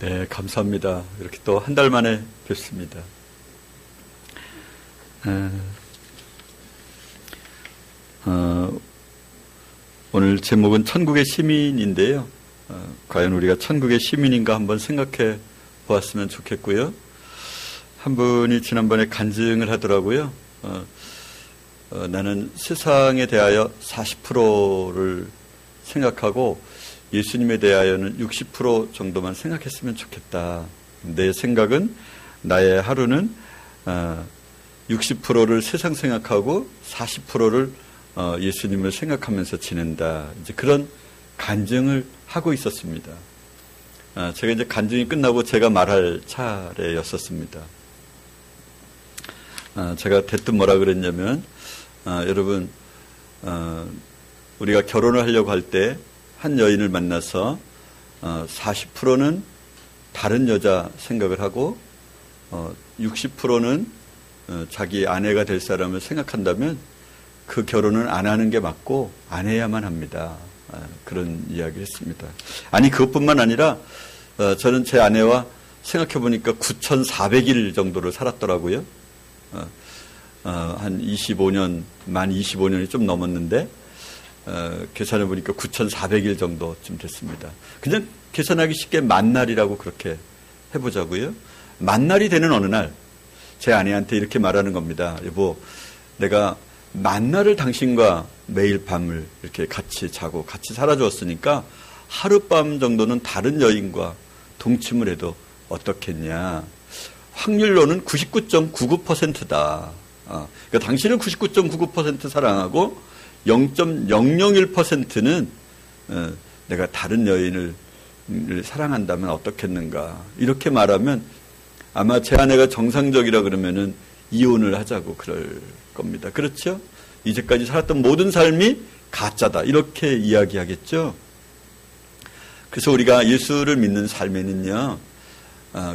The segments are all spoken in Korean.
네, 감사합니다. 이렇게 또 한 달 만에 뵙습니다. 오늘 제목은 천국의 시민인데요. 과연 우리가 천국의 시민인가 한번 생각해 보았으면 좋겠고요. 한 분이 지난번에 간증을 하더라고요. 나는 세상에 대하여 40%를 생각하고 예수님에 대하여는 60% 정도만 생각했으면 좋겠다. 내 생각은 나의 하루는 60%를 세상 생각하고 40%를 예수님을 생각하면서 지낸다. 이제 그런 간증을 하고 있었습니다. 제가 이제 간증이 끝나고 제가 말할 차례였었습니다. 제가 대뜸 뭐라 그랬냐면, 여러분, 우리가 결혼을 하려고 할 때 한 여인을 만나서 40%는 다른 여자 생각을 하고 60%는 자기 아내가 될 사람을 생각한다면 그 결혼은 안 하는 게 맞고 안 해야만 합니다. 그런 이야기를 했습니다. 아니, 그것뿐만 아니라 저는 제 아내와 생각해 보니까 9,400일 정도를 살았더라고요. 한 25년, 만 25년이 좀 넘었는데 계산해 보니까 9,400일 정도쯤 됐습니다. 그냥 계산하기 쉽게 만날이라고 그렇게 해보자고요. 만날이 되는 어느 날 제 아내한테 이렇게 말하는 겁니다. 여보, 내가 만날을 당신과 매일 밤을 이렇게 같이 자고 같이 살아주었으니까 하룻밤 정도는 다른 여인과 동침을 해도 어떻겠냐. 확률로는 99.99%다. 그러니까 당신은 99.99% 사랑하고 0.001%는 내가 다른 여인을 사랑한다면 어떻겠는가. 이렇게 말하면 아마 제 아내가 정상적이라 그러면은 이혼을 하자고 그럴 겁니다. 그렇죠? 이제까지 살았던 모든 삶이 가짜다. 이렇게 이야기하겠죠? 그래서 우리가 예수를 믿는 삶에는요,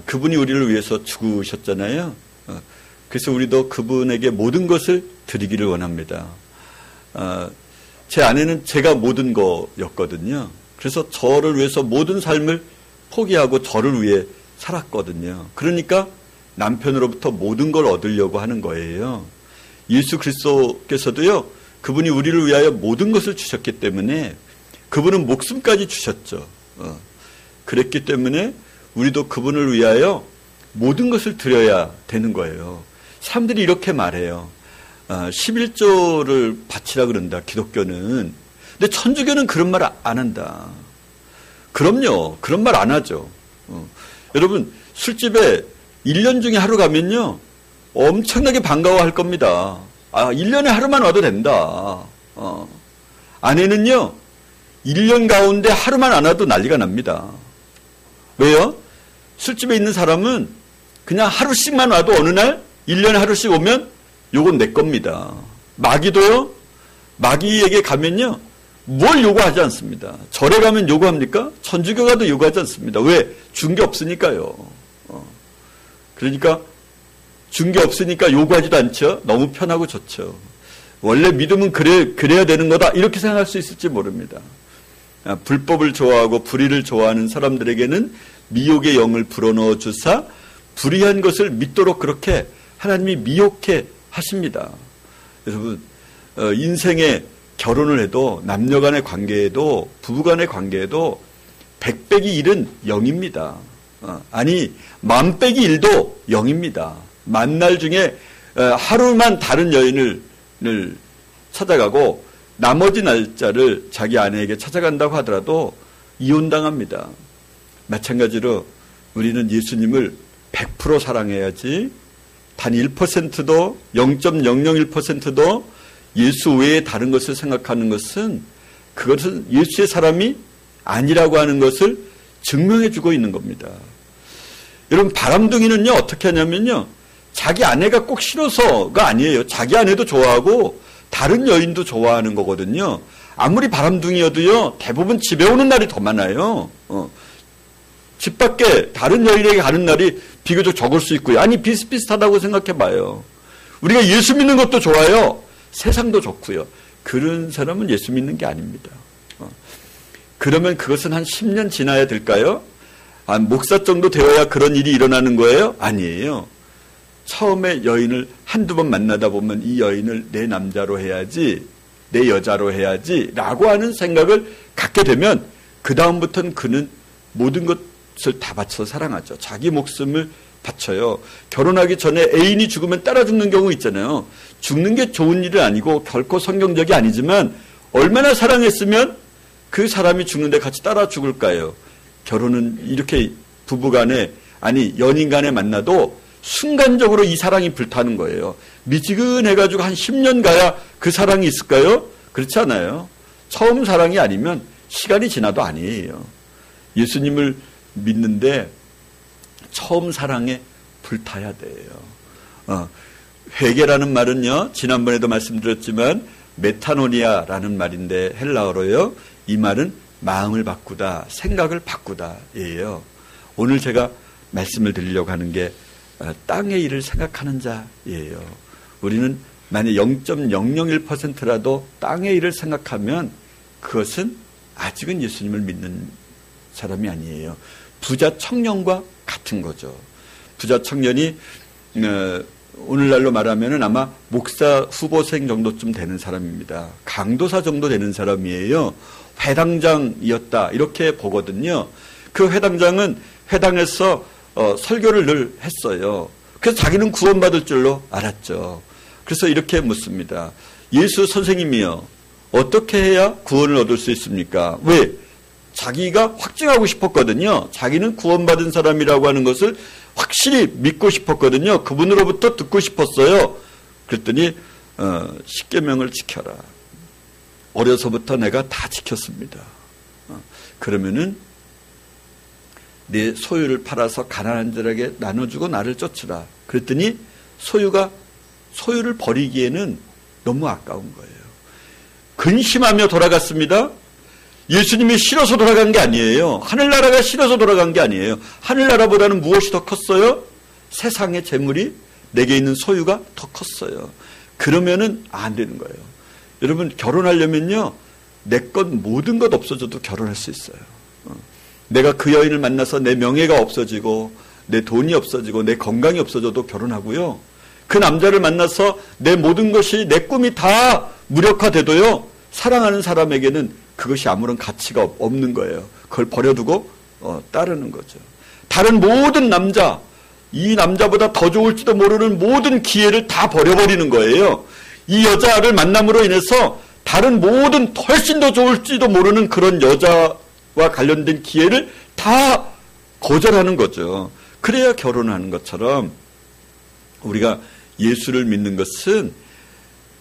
그분이 우리를 위해서 죽으셨잖아요. 그래서 우리도 그분에게 모든 것을 드리기를 원합니다. 제 아내는 제가 모든 거였거든요. 그래서 저를 위해서 모든 삶을 포기하고 저를 위해 살았거든요. 그러니까 남편으로부터 모든 걸 얻으려고 하는 거예요. 예수 그리스도께서도요, 그분이 우리를 위하여 모든 것을 주셨기 때문에 그분은 목숨까지 주셨죠. 그랬기 때문에 우리도 그분을 위하여 모든 것을 드려야 되는 거예요. 사람들이 이렇게 말해요. 11조를 바치라 그런다, 기독교는. 근데 천주교는 그런 말 안 한다. 그럼요, 그런 말 안 하죠. 여러분, 술집에 1년 중에 하루 가면요, 엄청나게 반가워할 겁니다. 1년에 하루만 와도 된다. 아내는요, 1년 가운데 하루만 안 와도 난리가 납니다. 왜요? 술집에 있는 사람은 그냥 하루씩만 와도 어느 날 1년에 하루씩 오면 요건 내 겁니다. 마귀도요, 마귀에게 가면요, 뭘 요구하지 않습니다. 절에 가면 요구합니까? 천주교 가도 요구하지 않습니다. 왜? 준 게 없으니까요. 그러니까 준 게 없으니까 요구하지도 않죠. 너무 편하고 좋죠. 원래 믿음은 그래야 되는 거다, 이렇게 생각할 수 있을지 모릅니다. 불법을 좋아하고 불의를 좋아하는 사람들에게는 미혹의 영을 불어넣어 주사 불의한 것을 믿도록 그렇게 하나님이 미혹해 하십니다. 여러분, 인생에 결혼을 해도 남녀 간의 관계에도 부부 간의 관계에도 100 빼기 1은 0입니다. 아니 1000 빼기 1도 0입니다. 만날 중에 하루만 다른 여인을 찾아가고 나머지 날짜를 자기 아내에게 찾아간다고 하더라도 이혼당합니다. 마찬가지로 우리는 예수님을 100% 사랑해야지 단 1%도 0.001%도 예수 외에 다른 것을 생각하는 것은 그것은 예수의 사람이 아니라고 하는 것을 증명해 주고 있는 겁니다. 여러분, 바람둥이는요, 어떻게 하냐면요, 자기 아내가 꼭 싫어서가 아니에요. 자기 아내도 좋아하고 다른 여인도 좋아하는 거거든요. 아무리 바람둥이여도요, 대부분 집에 오는 날이 더 많아요. 집 밖에 다른 여인에게 가는 날이 비교적 적을 수 있고요. 아니, 비슷비슷하다고 생각해 봐요. 우리가 예수 믿는 것도 좋아요. 세상도 좋고요. 그런 사람은 예수 믿는 게 아닙니다. 그러면 그것은 한 10년 지나야 될까요? 목사 정도 되어야 그런 일이 일어나는 거예요? 아니에요. 처음에 여인을 한두 번 만나다 보면 이 여인을 내 남자로 해야지, 내 여자로 해야지 라고 하는 생각을 갖게 되면 그 다음부터는 그는 모든 것을 다 바쳐 사랑하죠. 자기 목숨을 바쳐요. 결혼하기 전에 애인이 죽으면 따라 죽는 경우 있잖아요. 죽는 게 좋은 일은 아니고 결코 성경적이 아니지만 얼마나 사랑했으면 그 사람이 죽는데 같이 따라 죽을까요? 결혼은 이렇게 부부간에, 아니 연인간에 만나도 순간적으로 이 사랑이 불타는 거예요. 미지근해가지고 한 10년 가야 그 사랑이 있을까요? 그렇지 않아요. 처음 사랑이 아니면 시간이 지나도 아니에요. 예수님을 믿는데 처음 사랑에 불타야 돼요. 회개라는 말은요, 지난번에도 말씀드렸지만 메타노니아라는 말인데 헬라어로요. 이 말은 마음을 바꾸다, 생각을 바꾸다예요. 오늘 제가 말씀을 드리려고 하는 게 땅의 일을 생각하는 자예요. 우리는 만약 0.001%라도 땅의 일을 생각하면 그것은 아직은 예수님을 믿는 사람이 아니에요. 부자 청년과 같은 거죠. 부자 청년이 오늘날로 말하면 아마 목사 후보생 정도쯤 되는 사람입니다. 강도사 정도 되는 사람이에요. 회당장이었다 이렇게 보거든요. 그 회당장은 회당에서 설교를 늘 했어요. 그래서 자기는 구원받을 줄로 알았죠. 그래서 이렇게 묻습니다. 예수 선생님이요, 어떻게 해야 구원을 얻을 수 있습니까? 왜? 자기가 확증하고 싶었거든요. 자기는 구원받은 사람이라고 하는 것을 확실히 믿고 싶었거든요. 그분으로부터 듣고 싶었어요. 그랬더니 10계명을 지켜라. 어려서부터 내가 다 지켰습니다. 그러면은 내 소유를 팔아서 가난한 자에게 나눠주고 나를 쫓으라. 그랬더니 소유를 버리기에는 너무 아까운 거예요. 근심하며 돌아갔습니다. 예수님이 싫어서 돌아간 게 아니에요. 하늘나라가 싫어서 돌아간 게 아니에요. 하늘나라보다는 무엇이 더 컸어요? 세상의 재물이, 내게 있는 소유가 더 컸어요. 그러면은 안 되는 거예요. 여러분, 결혼하려면요, 내 것 모든 것 없어져도 결혼할 수 있어요. 내가 그 여인을 만나서 내 명예가 없어지고 내 돈이 없어지고 내 건강이 없어져도 결혼하고요. 그 남자를 만나서 내 모든 것이, 내 꿈이 다 무력화돼도요, 사랑하는 사람에게는 그것이 아무런 가치가 없는 거예요. 그걸 버려두고 따르는 거죠. 다른 모든 남자, 이 남자보다 더 좋을지도 모르는 모든 기회를 다 버려버리는 거예요. 이 여자를 만남으로 인해서 다른 모든 훨씬 더 좋을지도 모르는 그런 여자와 관련된 기회를 다 거절하는 거죠. 그래야 결혼하는 것처럼 우리가 예수를 믿는 것은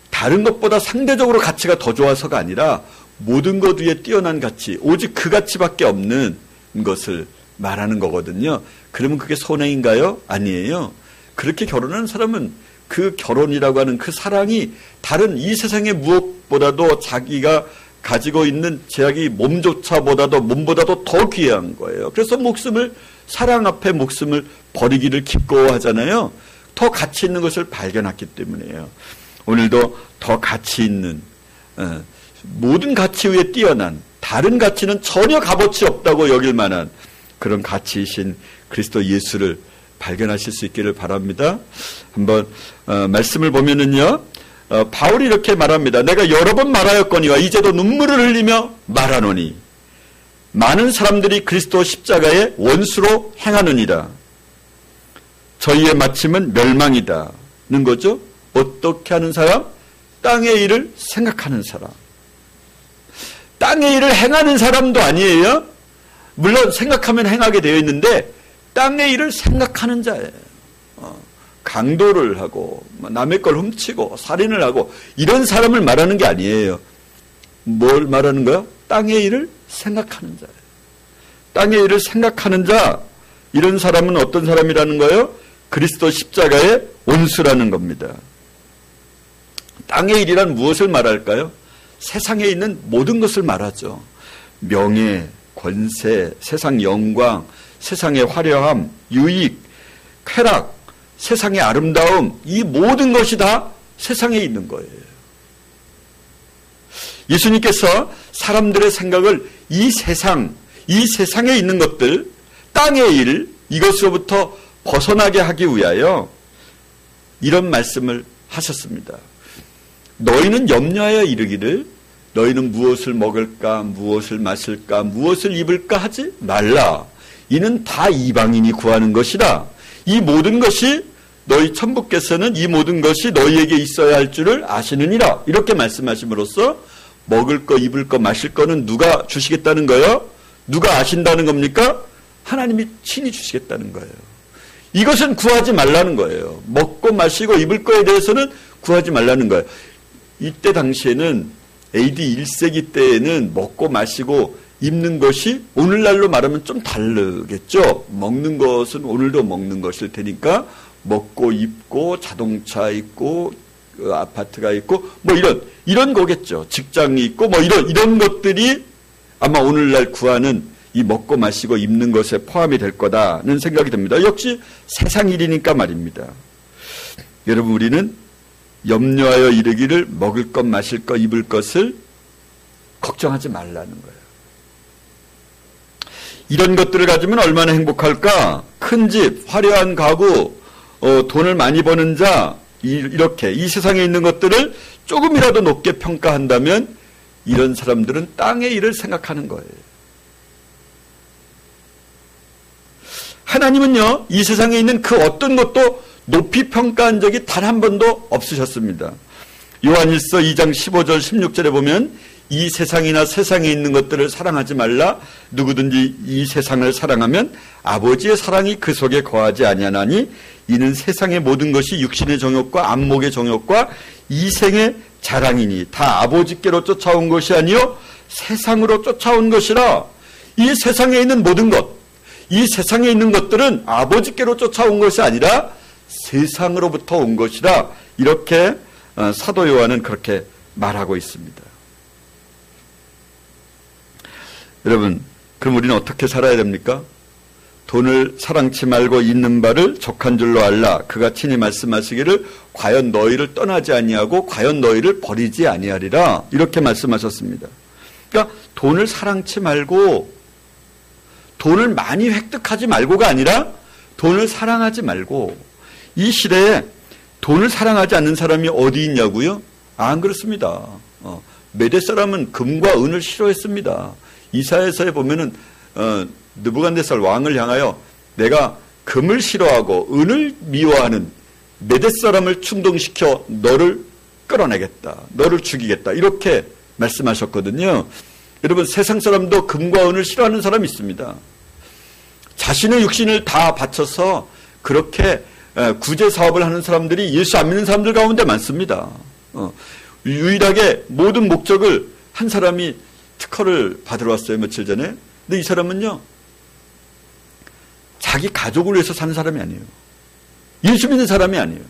다른 것보다 상대적으로 가치가 더 좋아서가 아니라 모든 것 위에 뛰어난 가치, 오직 그 가치밖에 없는 것을 말하는 거거든요. 그러면 그게 선행인가요? 아니에요. 그렇게 결혼하는 사람은 그 결혼이라고 하는 그 사랑이 다른 이 세상의 무엇보다도 자기가 가지고 있는 자기 몸보다도 더 귀한 거예요. 그래서 사랑 앞에 목숨을 버리기를 기꺼워하잖아요. 더 가치 있는 것을 발견했기 때문이에요. 오늘도 더 가치 있는, 모든 가치 위에 뛰어난, 다른 가치는 전혀 값어치 없다고 여길 만한 그런 가치이신 그리스도 예수를 발견하실 수 있기를 바랍니다. 한번 말씀을 보면은요, 바울이 이렇게 말합니다. 내가 여러 번 말하였거니와 이제도 눈물을 흘리며 말하노니 많은 사람들이 그리스도 십자가의 원수로 행하느니라. 저희의 마침은 멸망이다는 거죠. 어떻게 하는 사람? 땅의 일을 생각하는 사람. 땅의 일을 행하는 사람도 아니에요. 물론 생각하면 행하게 되어 있는데 땅의 일을 생각하는 자예요. 강도를 하고 남의 걸 훔치고 살인을 하고 이런 사람을 말하는 게 아니에요. 뭘 말하는 거예요? 땅의 일을 생각하는 자예요. 땅의 일을 생각하는 자, 이런 사람은 어떤 사람이라는 거예요? 그리스도 십자가의 원수라는 겁니다. 땅의 일이란 무엇을 말할까요? 세상에 있는 모든 것을 말하죠. 명예, 권세, 세상 영광, 세상의 화려함, 유익, 쾌락, 세상의 아름다움, 이 모든 것이 다 세상에 있는 거예요. 예수님께서 사람들의 생각을 이 세상에 있는 것들, 땅의 일, 이것으로부터 벗어나게 하기 위하여 이런 말씀을 하셨습니다. 너희는 염려하여 이르기를 너희는 무엇을 먹을까, 무엇을 마실까, 무엇을 입을까 하지 말라. 이는 다 이방인이 구하는 것이라. 이 모든 것이 너희 천부께서는 이 모든 것이 너희에게 있어야 할 줄을 아시느니라. 이렇게 말씀하심으로써 먹을 거, 입을 거, 마실 거는 누가 주시겠다는 거예요? 누가 아신다는 겁니까? 하나님이 친히 주시겠다는 거예요. 이것은 구하지 말라는 거예요. 먹고 마시고 입을 거에 대해서는 구하지 말라는 거예요. 이때 당시에는 AD 1세기 때에는 먹고 마시고 입는 것이 오늘날로 말하면 좀 다르겠죠. 먹는 것은 오늘도 먹는 것일 테니까 먹고 입고 자동차 있고 아파트가 있고 뭐 이런 거겠죠. 직장이 있고 뭐 이런 것들이 아마 오늘날 구하는 이 먹고 마시고 입는 것에 포함이 될 거다는 생각이 듭니다. 역시 세상 일이니까 말입니다. 여러분, 우리는 염려하여 이르기를 먹을 것, 마실 것, 입을 것을 걱정하지 말라는 거예요. 이런 것들을 가지면 얼마나 행복할까? 큰 집, 화려한 가구, 돈을 많이 버는 자, 이렇게 이 세상에 있는 것들을 조금이라도 높게 평가한다면 이런 사람들은 땅의 일을 생각하는 거예요. 하나님은요, 이 세상에 있는 그 어떤 것도 높이 평가한 적이 단 한 번도 없으셨습니다. 요한일서 2장 15절 16절에 보면 이 세상이나 세상에 있는 것들을 사랑하지 말라. 누구든지 이 세상을 사랑하면 아버지의 사랑이 그 속에 거하지 아니하나니 이는 세상의 모든 것이 육신의 정욕과 안목의 정욕과 이생의 자랑이니 다 아버지께로 쫓아온 것이 아니요 세상으로 쫓아온 것이라. 이 세상에 있는 모든 것, 이 세상에 있는 것들은 아버지께로 쫓아온 것이 아니라 세상으로부터 온 것이라. 이렇게 사도 요한은 그렇게 말하고 있습니다. 여러분, 그럼 우리는 어떻게 살아야 됩니까? 돈을 사랑치 말고 있는 바를 족한 줄로 알라. 그가 친히 말씀하시기를 과연 너희를 떠나지 아니하고 과연 너희를 버리지 아니하리라. 이렇게 말씀하셨습니다. 그러니까 돈을 사랑치 말고, 돈을 많이 획득하지 말고가 아니라 돈을 사랑하지 말고. 이 시대에 돈을 사랑하지 않는 사람이 어디 있냐고요? 안 그렇습니다. 메대 사람은 금과 은을 싫어했습니다. 이사야서에 보면은 느부갓네살 왕을 향하여 내가 금을 싫어하고 은을 미워하는 메대 사람을 충동시켜 너를 끌어내겠다. 너를 죽이겠다. 이렇게 말씀하셨거든요. 여러분, 세상 사람도 금과 은을 싫어하는 사람이 있습니다. 자신의 육신을 다 바쳐서 그렇게 구제 사업을 하는 사람들이 예수 안 믿는 사람들 가운데 많습니다. 유일하게 모든 목적을 한 사람이 특허를 받으러 왔어요, 며칠 전에. 근데 이 사람은요, 자기 가족을 위해서 사는 사람이 아니에요. 예수 믿는 사람이 아니에요.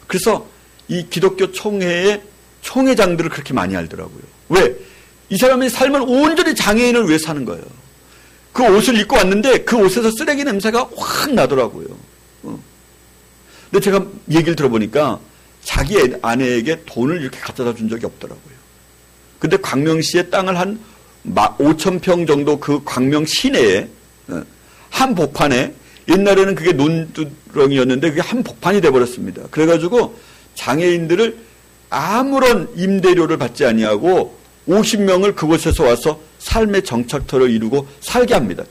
그래서 이 기독교 총회의 총회장들을 그렇게 많이 알더라고요. 왜? 이 사람의 삶을 온전히 장애인을 위해 사는 거예요. 그 옷을 입고 왔는데 그 옷에서 쓰레기 냄새가 확 나더라고요. 근데 제가 얘기를 들어보니까 자기 아내에게 돈을 이렇게 갖다 준 적이 없더라고요. 근데 광명시의 땅을 한 5,000평 정도 그 광명 시내에 한 복판에, 옛날에는 그게 논두렁이었는데 그게 한 복판이 돼버렸습니다. 그래가지고 장애인들을 아무런 임대료를 받지 아니하고 50명을 그곳에서 와서 삶의 정착터를 이루고 살게 합니다.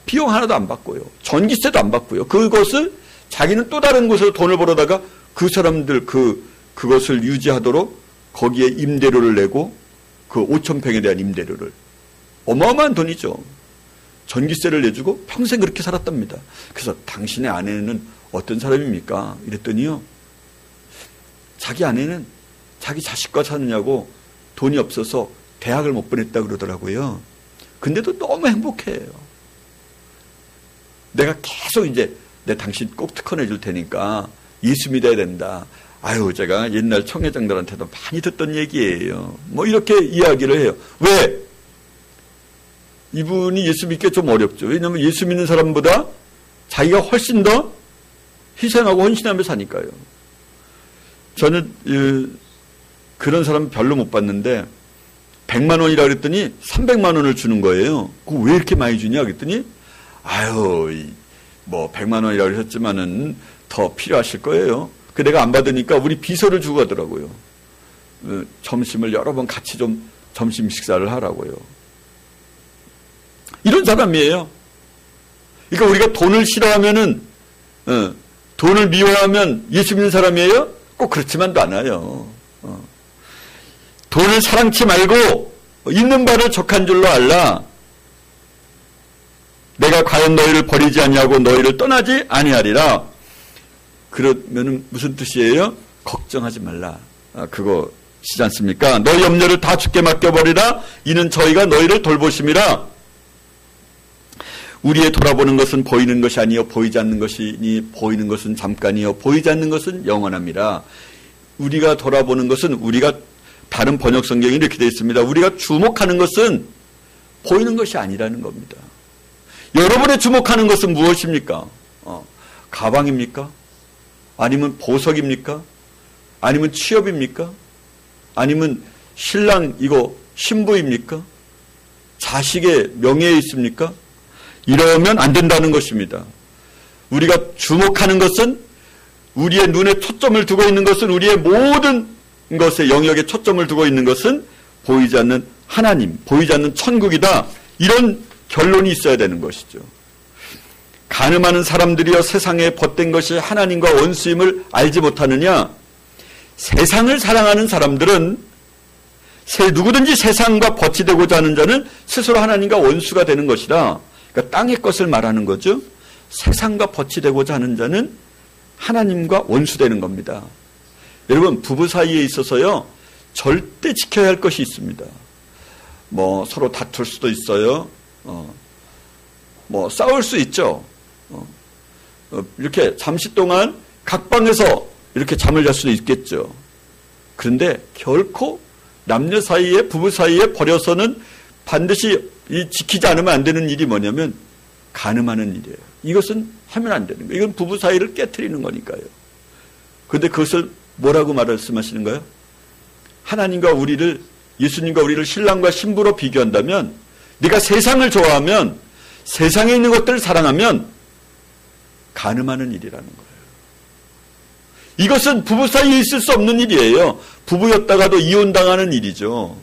비용 하나도 안 받고요. 전기세도 안 받고요. 그것을 자기는 또 다른 곳에서 돈을 벌어다가 그 사람들 그것을 유지하도록 거기에 임대료를 내고 그 5,000평에 대한 임대료를, 어마어마한 돈이죠. 전기세를 내주고 평생 그렇게 살았답니다. 그래서 당신의 아내는 어떤 사람입니까? 이랬더니요, 자기 아내는 자기 자식과 사느냐고 돈이 없어서 대학을 못 보냈다 그러더라고요. 근데도 너무 행복해요. 내가 계속 이제 내 당신 꼭 특허 내줄 테니까 예수 믿어야 된다. 아유, 제가 옛날 총회장들한테도 많이 듣던 얘기예요. 뭐 이렇게 이야기를 해요. 왜? 이분이 예수 믿기 좀 어렵죠. 왜냐하면 예수 믿는 사람보다 자기가 훨씬 더 희생하고 헌신하며 사니까요. 저는 그런 사람 별로 못 봤는데 100만 원이라 그랬더니 300만 원을 주는 거예요. 그거 왜 이렇게 많이 주냐 그랬더니 아유, 뭐 100만 원이라고 하셨지만은 더 필요하실 거예요. 그 내가 안 받으니까 우리 비서를 주고 가더라고요. 점심을 여러 번 같이 좀 점심 식사를 하라고요. 이런 사람이에요. 그러니까 우리가 돈을 싫어하면은, 돈을 미워하면 예수 믿는 사람이에요? 꼭 그렇지만도 않아요. 돈을 사랑치 말고 있는 바를 족한 줄로 알라. 내가 과연 너희를 버리지 아니하고 너희를 떠나지 아니하리라. 그러면은 무슨 뜻이에요? 걱정하지 말라. 그거시지 않습니까? 너희 염려를 다 주께 맡겨버리라. 이는 저희가 너희를 돌보심이라. 우리의 돌아보는 것은 보이는 것이 아니요 보이지 않는 것이니 보이는 것은 잠깐이요 보이지 않는 것은 영원함이라. 우리가 돌아보는 것은 우리가 다른 번역 성경이 이렇게 되어 있습니다. 우리가 주목하는 것은 보이는 것이 아니라는 겁니다. 여러분의 주목하는 것은 무엇입니까? 가방입니까? 아니면 보석입니까? 아니면 취업입니까? 아니면 신랑 이거 신부입니까? 자식의 명예에 있습니까? 이러면 안 된다는 것입니다. 우리가 주목하는 것은 우리의 눈에 초점을 두고 있는 것은 우리의 모든 것의 영역에 초점을 두고 있는 것은 보이지 않는 하나님, 보이지 않는 천국이다. 이런 결론이 있어야 되는 것이죠. 가늠하는 사람들이여 세상에 벗된 것이 하나님과 원수임을 알지 못하느냐? 세상을 사랑하는 사람들은 누구든지 세상과 벗이 되고자 하는 자는 스스로 하나님과 원수가 되는 것이라. 그러니까 땅의 것을 말하는 거죠. 세상과 벗이 되고자 하는 자는 하나님과 원수되는 겁니다. 여러분, 부부 사이에 있어서요, 절대 지켜야 할 것이 있습니다. 뭐 서로 다툴 수도 있어요. 뭐 싸울 수 있죠. 이렇게 잠시 동안 각 방에서 이렇게 잠을 잘 수도 있겠죠. 그런데 결코 남녀 사이에, 부부 사이에 버려서는 반드시 지키지 않으면 안 되는 일이 뭐냐면 간음하는 일이에요. 이것은 하면 안 되는 거예요. 이건 부부 사이를 깨트리는 거니까요. 그런데 그것을 뭐라고 말씀하시는 거예요? 하나님과 우리를, 예수님과 우리를 신랑과 신부로 비교한다면, 네가 세상을 좋아하면, 세상에 있는 것들을 사랑하면 간음하는 일이라는 거예요. 이것은 부부 사이에 있을 수 없는 일이에요. 부부였다가도 이혼당하는 일이죠.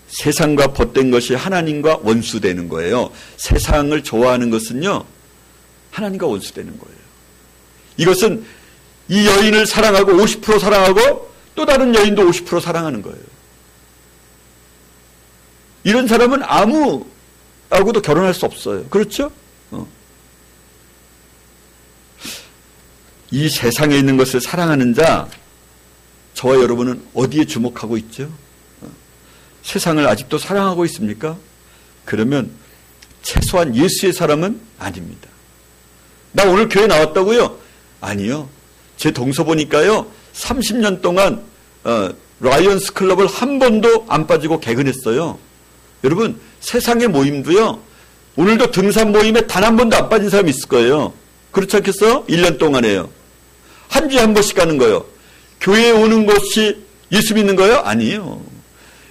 세상과 벗된 것이 하나님과 원수되는 거예요. 세상을 좋아하는 것은요, 하나님과 원수되는 거예요. 이것은 이 여인을 사랑하고 50% 사랑하고 또 다른 여인도 50% 사랑하는 거예요. 이런 사람은 아무하고도 결혼할 수 없어요. 그렇죠? 이 세상에 있는 것을 사랑하는 자, 저와 여러분은 어디에 주목하고 있죠? 세상을 아직도 사랑하고 있습니까? 그러면 최소한 예수의 사람은 아닙니다. 나 오늘 교회 나왔다고요? 아니요. 제 동서 보니까요, 30년 동안 라이언스 클럽을 한 번도 안 빠지고 개근했어요. 여러분, 세상의 모임도요, 오늘도 등산 모임에 단 한 번도 안 빠진 사람이 있을 거예요. 그렇지 않겠어요? 1년 동안에요. 한 주에 한 번씩 가는 거예요. 교회에 오는 것이 예수 믿는 거예요? 아니에요.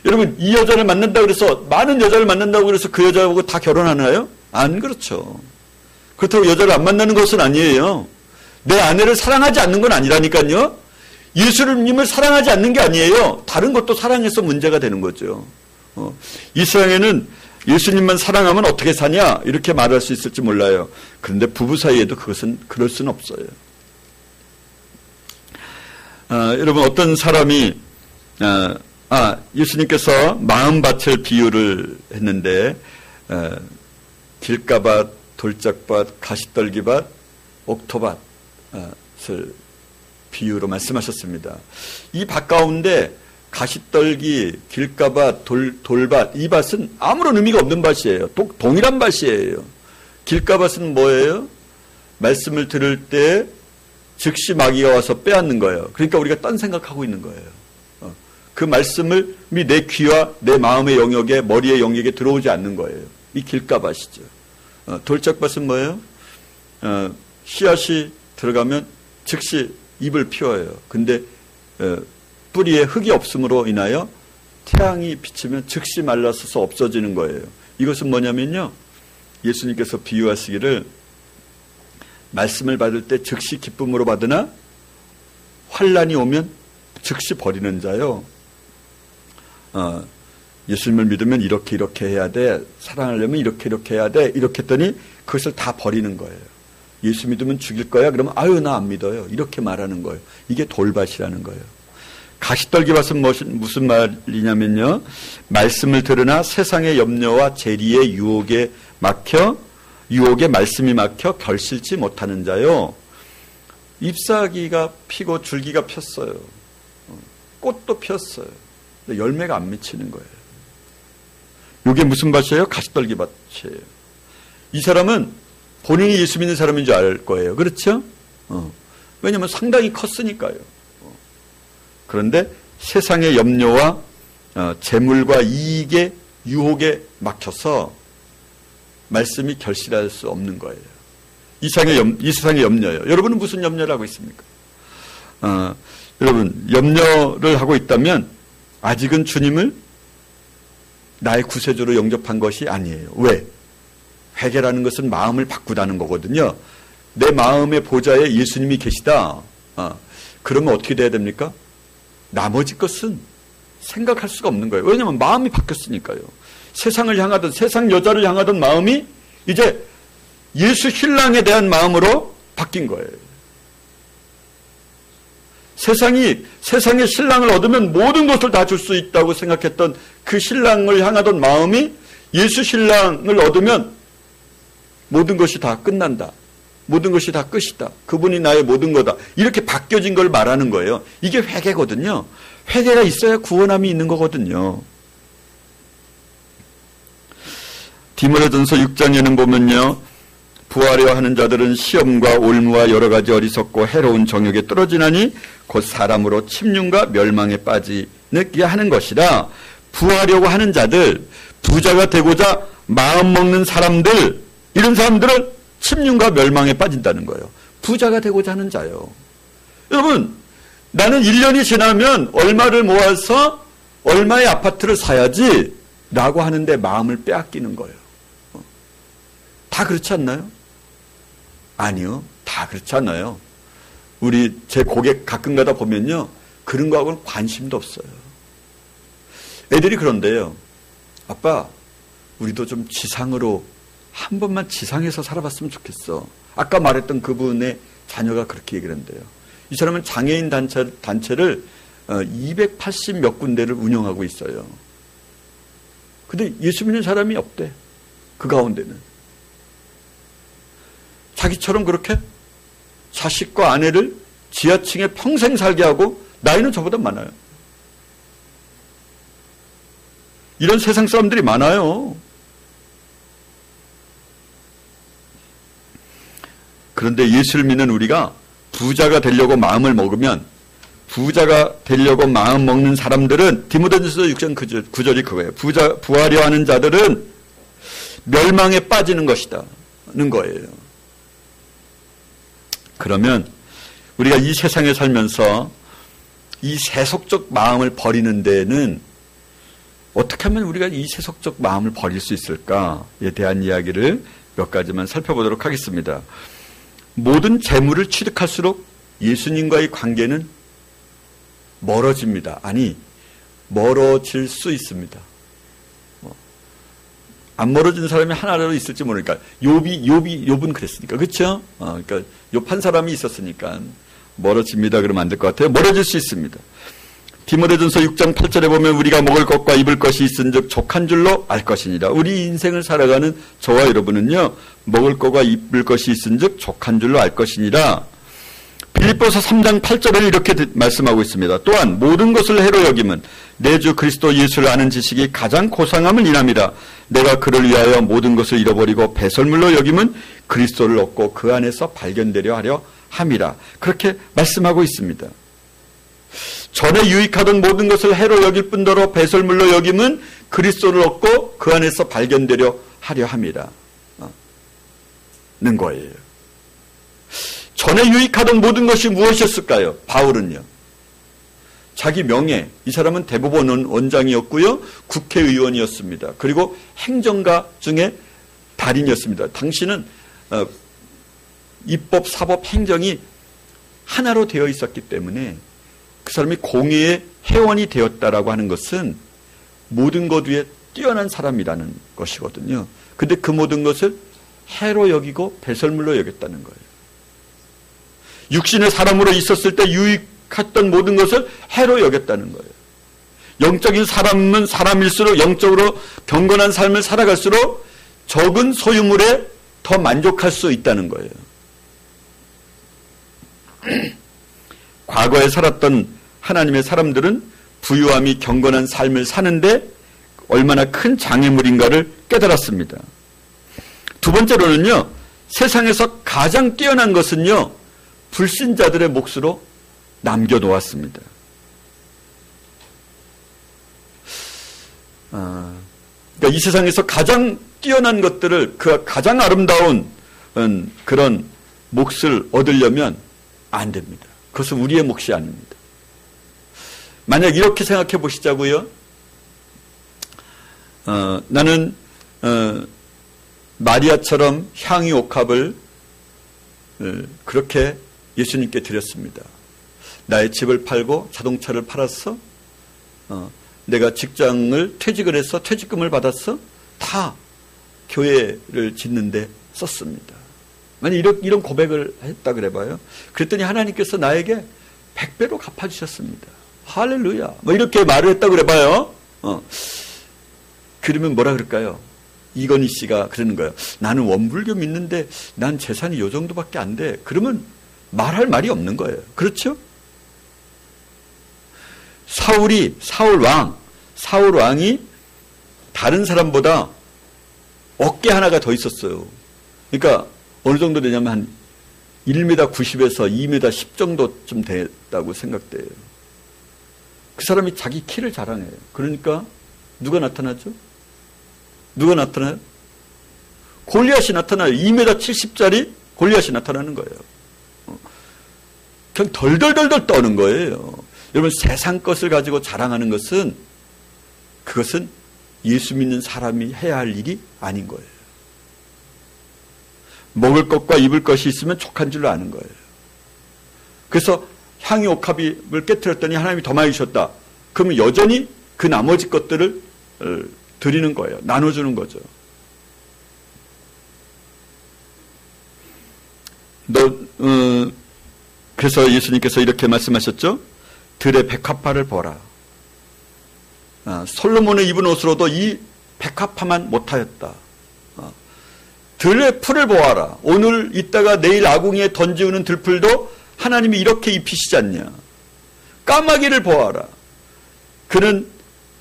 여러분, 이 여자를 만난다고 그래서, 많은 여자를 만난다고 그래서 그 여자하고 다 결혼하나요? 안 그렇죠. 그렇다고 여자를 안 만나는 것은 아니에요. 내 아내를 사랑하지 않는 건 아니라니까요. 예수님을 사랑하지 않는 게 아니에요. 다른 것도 사랑해서 문제가 되는 거죠. 이 세상에는 예수님만 사랑하면 어떻게 사냐? 이렇게 말할 수 있을지 몰라요. 그런데 부부 사이에도 그것은 그럴 수는 없어요. 여러분, 어떤 사람이 예수님께서 마음밭을 비유를 했는데 길가밭, 돌짝밭, 가시떨기밭, 옥토밭을 비유로 말씀하셨습니다. 이 밭 가운데 가시떨기, 길가밭, 돌밭, 이 밭은 아무런 의미가 없는 밭이에요. 동일한 밭이에요. 길가밭은 뭐예요? 말씀을 들을 때 즉시 마귀가 와서 빼앗는 거예요. 그러니까 우리가 딴 생각하고 있는 거예요. 그 말씀을 내 귀와 내 마음의 영역에, 머리의 영역에 들어오지 않는 거예요. 이 길가밭이죠. 돌짝밭은 뭐예요? 씨앗이 들어가면 즉시 잎을 피워요. 근데 뿌리에 흙이 없음으로 인하여 태양이 비치면 즉시 말라서서 없어지는 거예요. 이것은 뭐냐면요, 예수님께서 비유하시기를 말씀을 받을 때 즉시 기쁨으로 받으나 환난이 오면 즉시 버리는 자요. 예수님을 믿으면 이렇게 해야 돼. 사랑하려면 이렇게 해야 돼. 이렇게 했더니 그것을 다 버리는 거예요. 예수 믿으면 죽일 거야. 그러면 아유 나 안 믿어요. 이렇게 말하는 거예요. 이게 돌밭이라는 거예요. 가시떨기밭은 무슨 말이냐면요. 말씀을 들으나 세상의 염려와 재리의 유혹에 말씀이 막혀 결실치 못하는 자요. 잎사귀가 피고 줄기가 폈어요. 꽃도 폈어요. 근데 열매가 안 맺히는 거예요. 이게 무슨 밭이에요? 가시떨기밭이에요. 이 사람은 본인이 예수 믿는 사람인 줄 알 거예요. 그렇죠? 왜냐하면 상당히 컸으니까요. 그런데 세상의 염려와 재물과 이익의 유혹에 막혀서 말씀이 결실할 수 없는 거예요. 이 세상의 염려예요. 여러분은 무슨 염려를 하고 있습니까? 여러분 염려를 하고 있다면 아직은 주님을 나의 구세주로 영접한 것이 아니에요. 왜? 회개라는 것은 마음을 바꾸다는 거거든요. 내 마음의 보좌에 예수님이 계시다. 그러면 어떻게 돼야 됩니까? 나머지 것은 생각할 수가 없는 거예요. 왜냐하면 마음이 바뀌었으니까요. 세상을 향하던, 세상 여자를 향하던 마음이 이제 예수 신랑에 대한 마음으로 바뀐 거예요. 세상의 신랑을 얻으면 모든 것을 다 줄 수 있다고 생각했던 그 신랑을 향하던 마음이 예수 신랑을 얻으면 모든 것이 다 끝난다. 모든 것이 다 끝이다. 그분이 나의 모든 거다. 이렇게 바뀌어진 걸 말하는 거예요. 이게 회개거든요. 회개가 있어야 구원함이 있는 거거든요. 디모데전서 6장에는 보면요. 부하려 하는 자들은 시험과 올무와 여러 가지 어리석고 해로운 정욕에 떨어지나니 곧 사람으로 침륜과 멸망에 빠지게 하는 것이라. 부하려고 하는 자들, 부자가 되고자 마음 먹는 사람들, 이런 사람들은 침륜과 멸망에 빠진다는 거예요. 부자가 되고자 하는 자요. 여러분, 나는 1년이 지나면 얼마를 모아서 얼마의 아파트를 사야지 라고 하는데 마음을 빼앗기는 거예요. 다 그렇지 않나요? 아니요. 다 그렇지 않아요. 제 고객 가끔 가다 보면요. 그런 거하고는 관심도 없어요. 애들이 그런데요. 아빠, 우리도 좀 지상으로 한 번만 지상에서 살아봤으면 좋겠어. 아까 말했던 그분의 자녀가 그렇게 얘기를 한대요. 이 사람은 장애인 단체를 280 몇 군데를 운영하고 있어요. 근데 예수 믿는 사람이 없대. 그 가운데는. 자기처럼 그렇게 자식과 아내를 지하층에 평생 살게 하고 나이는 저보다 많아요. 이런 세상 사람들이 많아요. 그런데 예수를 믿는 우리가 부자가 되려고 마음을 먹으면, 부자가 되려고 마음 먹는 사람들은, 디모데전서 6장 9절이 그거예요. 부하려 하는 자들은 멸망에 빠지는 것이다는 거예요. 그러면 우리가 이 세상에 살면서 이 세속적 마음을 버리는 데는 어떻게 하면 우리가 이 세속적 마음을 버릴 수 있을까에 대한 이야기를 몇 가지만 살펴보도록 하겠습니다. 모든 재물을 취득할수록 예수님과의 관계는 멀어집니다. 아니, 멀어질 수 있습니다. 안 멀어진 사람이 하나라도 있을지 모르니까. 욥은 그랬으니까. 그렇죠? 그러니까 욥 한 사람이 있었으니까 멀어집니다. 그러면 안 될 것 같아요. 멀어질 수 있습니다. 디모데전서 6장 8절에 보면 우리가 먹을 것과 입을 것이 있은즉 족한 줄로 알 것이니라. 우리 인생을 살아가는 저와 여러분은요. 먹을 것과 입을 것이 있은즉 족한 줄로 알 것이니라. 빌립보서 3장 8절에 이렇게 말씀하고 있습니다. 또한 모든 것을 해로 여김은 내 주 그리스도 예수를 아는 지식이 가장 고상함을 인함이라. 내가 그를 위하여 모든 것을 잃어버리고 배설물로 여김은 그리스도를 얻고 그 안에서 발견되려 하려 함이라. 그렇게 말씀하고 있습니다. 전에 유익하던 모든 것을 해로 여길 뿐더러 배설물로 여김은 그리스도를 얻고 그 안에서 발견되려 하려 함이라. 는 거예요. 전에 유익하던 모든 것이 무엇이었을까요? 바울은요. 자기 명예, 이 사람은 대법원 원장이었고요. 국회의원이었습니다. 그리고 행정가 중에 달인이었습니다. 당시는 입법, 사법, 행정이 하나로 되어 있었기 때문에 그 사람이 공의의 회원이 되었다라고 하는 것은 모든 것 위에 뛰어난 사람이라는 것이거든요. 근데 그 모든 것을 해로 여기고 배설물로 여겼다는 거예요. 육신의 사람으로 있었을 때 유익했던 모든 것을 해로 여겼다는 거예요. 영적인 사람은 사람일수록 영적으로 경건한 삶을 살아갈수록 적은 소유물에 더 만족할 수 있다는 거예요. 과거에 살았던 하나님의 사람들은 부유함이 경건한 삶을 사는데 얼마나 큰 장애물인가를 깨달았습니다. 두 번째로는요, 세상에서 가장 뛰어난 것은요, 불신자들의 몫으로 남겨놓았습니다. 그러니까 이 세상에서 가장 뛰어난 것들을, 그 가장 아름다운 그런 몫을 얻으려면 안 됩니다. 그것은 우리의 몫이 아닙니다. 만약 이렇게 생각해 보시자고요. 나는 마리아처럼 향유 옥합을 그렇게 예수님께 드렸습니다. 나의 집을 팔고 자동차를 팔았어. 내가 직장을 퇴직을 해서 퇴직금을 받았어. 다 교회를 짓는데 썼습니다. 만약 이런 고백을 했다 그래봐요. 그랬더니 하나님께서 나에게 100배로 갚아주셨습니다. 할렐루야. 뭐 이렇게 말을 했다 그래봐요. 그러면 뭐라 그럴까요? 이건희 씨가 그러는 거예요. 나는 원불교 믿는데 난 재산이 요 정도밖에 안 돼. 그러면 말할 말이 없는 거예요. 그렇죠? 사울 왕이 다른 사람보다 어깨 하나가 더 있었어요. 그러니까 어느 정도 되냐면 한 1m 90에서 2m 10 정도쯤 됐다고 생각돼요. 그 사람이 자기 키를 자랑해요. 그러니까 누가 나타나죠? 누가 나타나요? 골리앗이 나타나요. 2m 70짜리 골리앗이 나타나는 거예요. 그냥 덜덜덜덜 떠는 거예요. 여러분, 세상 것을 가지고 자랑하는 것은, 그것은 예수 믿는 사람이 해야 할 일이 아닌 거예요. 먹을 것과 입을 것이 있으면 족한 줄로 아는 거예요. 그래서 향유 옥합을 깨뜨렸더니 하나님이 더 많이 주셨다. 그러면 여전히 그 나머지 것들을 드리는 거예요. 나눠주는 거죠. 그래서 예수님께서 이렇게 말씀하셨죠. 들의 백합화를 보라. 솔로몬의 입은 옷으로도 이 백합화만 못하였다. 들의 풀을 보아라. 오늘 있다가 내일 아궁이에 던지우는 들풀도 하나님이 이렇게 입히시지 않냐. 까마귀를 보아라. 그는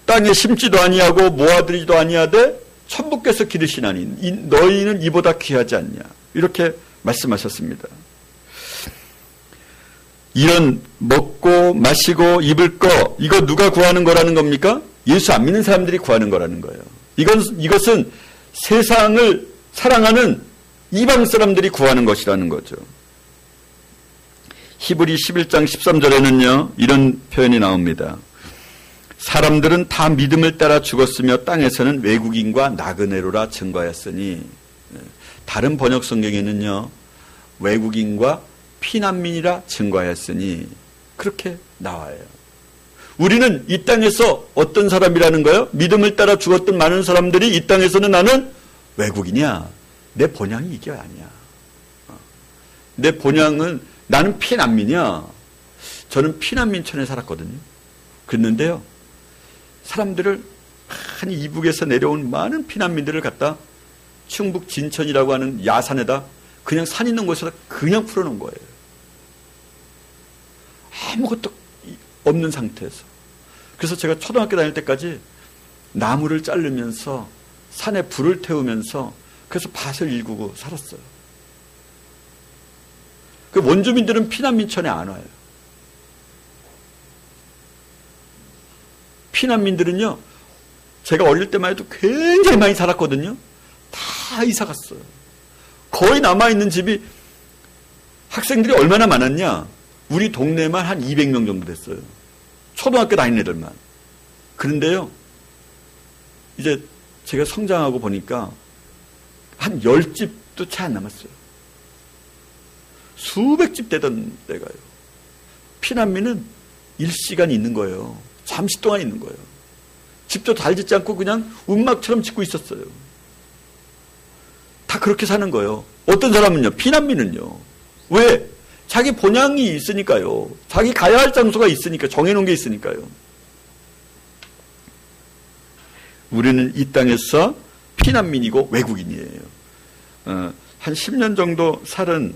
땅에 심지도 아니하고 모아들이지도 아니하되 천부께서 기르시나니 너희는 이보다 귀하지 않냐. 이렇게 말씀하셨습니다. 이런 먹고 마시고 입을 거, 이거 누가 구하는 거라는 겁니까? 예수 안 믿는 사람들이 구하는 거라는 거예요. 이것은 세상을 사랑하는 이방 사람들이 구하는 것이라는 거죠. 히브리 11장 13절에는요, 이런 표현이 나옵니다. 사람들은 다 믿음을 따라 죽었으며 땅에서는 외국인과 나그네로라 증거하였으니. 다른 번역 성경에는요, 외국인과 피난민이라 증거하였으니, 그렇게 나와요. 우리는 이 땅에서 어떤 사람이라는 거예요? 믿음을 따라 죽었던 많은 사람들이 이 땅에서는 나는 외국인이야. 내 본향이 이게 아니야. 내 본향은 나는 피난민이야. 저는 피난민촌에 살았거든요. 그랬는데요, 사람들을 많이 이북에서 내려온 많은 피난민들을 갖다 충북 진천이라고 하는 야산에다 그냥 산 있는 곳에다 그냥 풀어놓은 거예요. 아무것도 없는 상태에서. 그래서 제가 초등학교 다닐 때까지 나무를 자르면서 산에 불을 태우면서 그래서 밭을 일구고 살았어요. 그 원주민들은 피난민촌에 안 와요. 피난민들은요, 제가 어릴 때만 해도 굉장히 많이 살았거든요. 다 이사 갔어요. 거의 남아있는 집이 학생들이 얼마나 많았냐? 우리 동네만 한 200명 정도 됐어요. 초등학교 다니는 애들만. 그런데요, 이제 제가 성장하고 보니까 한 10집도 채 안 남았어요. 수백 집 되던 데가요. 피난민은 일시간 있는 거예요. 잠시 동안 있는 거예요. 집도 잘 짓지 않고 그냥 운막처럼 짓고 있었어요. 다 그렇게 사는 거예요. 어떤 사람은요, 피난민은요. 왜? 자기 본향이 있으니까요. 자기 가야 할 장소가 있으니까, 정해놓은 게 있으니까요. 우리는 이 땅에서 피난민이고 외국인이에요. 한 10년 정도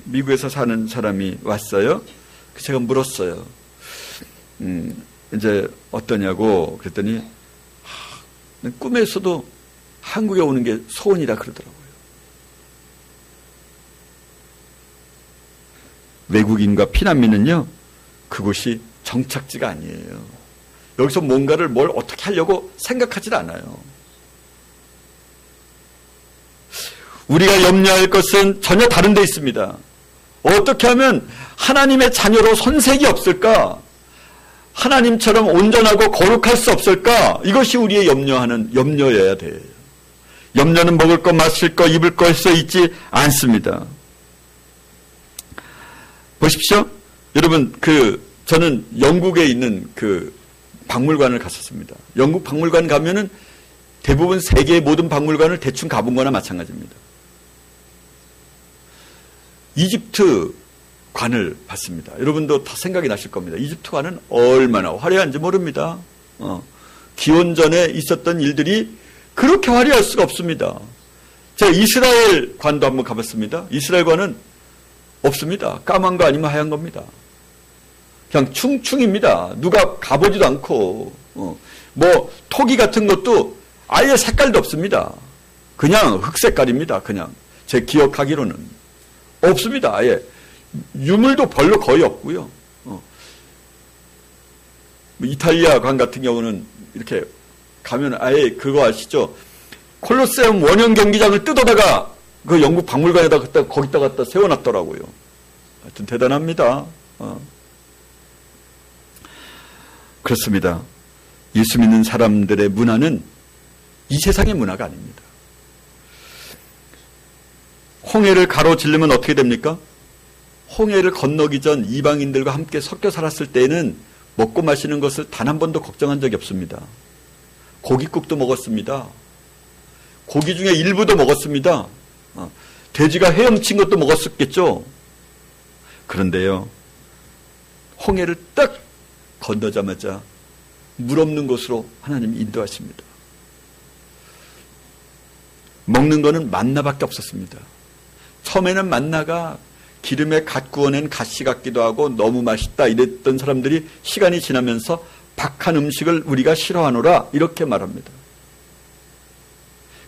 미국에서 사는 사람이 왔어요. 제가 물었어요. 이제 어떠냐고 그랬더니 꿈에서도 한국에 오는 게 소원이다 그러더라고요. 외국인과 피난민은요, 그곳이 정착지가 아니에요. 여기서 뭔가를 뭘 어떻게 하려고 생각하지 않아요. 우리가 염려할 것은 전혀 다른 데 있습니다. 어떻게 하면 하나님의 자녀로 손색이 없을까? 하나님처럼 온전하고 거룩할 수 없을까? 이것이 우리의 염려여야 돼요. 염려는 먹을 것, 마실 것, 입을 것에 있지 않습니다. 보십시오. 여러분, 저는 영국에 있는 박물관을 갔었습니다. 영국 박물관 가면은 대부분 세계의 모든 박물관을 대충 가본 거나 마찬가지입니다. 이집트 관을 봤습니다. 여러분도 다 생각이 나실 겁니다. 이집트 관은 얼마나 화려한지 모릅니다. 기원전에 있었던 일들이 그렇게 화려할 수가 없습니다. 제가 이스라엘 관도 한번 가봤습니다. 이스라엘 관은 없습니다. 까만 거 아니면 하얀 겁니다. 그냥 충충입니다. 누가 가보지도 않고 토기 같은 것도 아예 색깔도 없습니다. 그냥 흑색깔입니다. 그냥 제 기억하기로는 없습니다. 아예 유물도 별로 거의 없고요. 이탈리아 관 같은 경우는 이렇게 가면 아예 그거 아시죠? 콜로세움 원형 경기장을 뜯어다가 그 영국 박물관에다 거기다 갖다 세워놨더라고요. 하여튼 대단합니다. 그렇습니다. 예수 믿는 사람들의 문화는 이 세상의 문화가 아닙니다. 홍해를 가로지르면 어떻게 됩니까? 홍해를 건너기 전 이방인들과 함께 섞여 살았을 때에는 먹고 마시는 것을 단 한 번도 걱정한 적이 없습니다. 고깃국도 먹었습니다. 고기 중에 일부도 먹었습니다. 돼지가 헤엄친 것도 먹었었겠죠. 그런데요, 홍해를 딱 건너자마자 물 없는 곳으로 하나님이 인도하십니다. 먹는 거는 만나밖에 없었습니다. 처음에는 만나가 기름에 갓 구워낸 갓씨 같기도 하고 너무 맛있다 이랬던 사람들이 시간이 지나면서 박한 음식을 우리가 싫어하노라 이렇게 말합니다.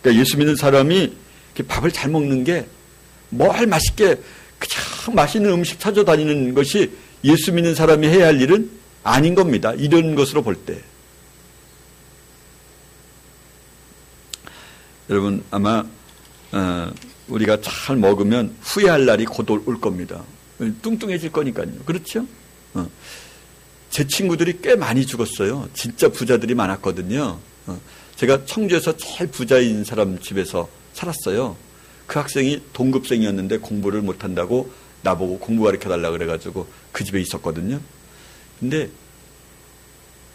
그러니까 예수 믿는 사람이 밥을 잘 먹는 게 뭘 맛있게 그냥 맛있는 음식 찾아다니는 것이 예수 믿는 사람이 해야 할 일은 아닌 겁니다. 이런 것으로 볼 때. 여러분 아마 우리가 잘 먹으면 후회할 날이 곧 올 겁니다. 뚱뚱해질 거니까요. 그렇죠? 제 친구들이 꽤 많이 죽었어요. 진짜 부자들이 많았거든요. 제가 청주에서 제일 부자인 사람 집에서 살았어요. 그 학생이 동급생이었는데 공부를 못한다고 나보고 공부 가르쳐달라고 그래가지고 그 집에 있었거든요. 근데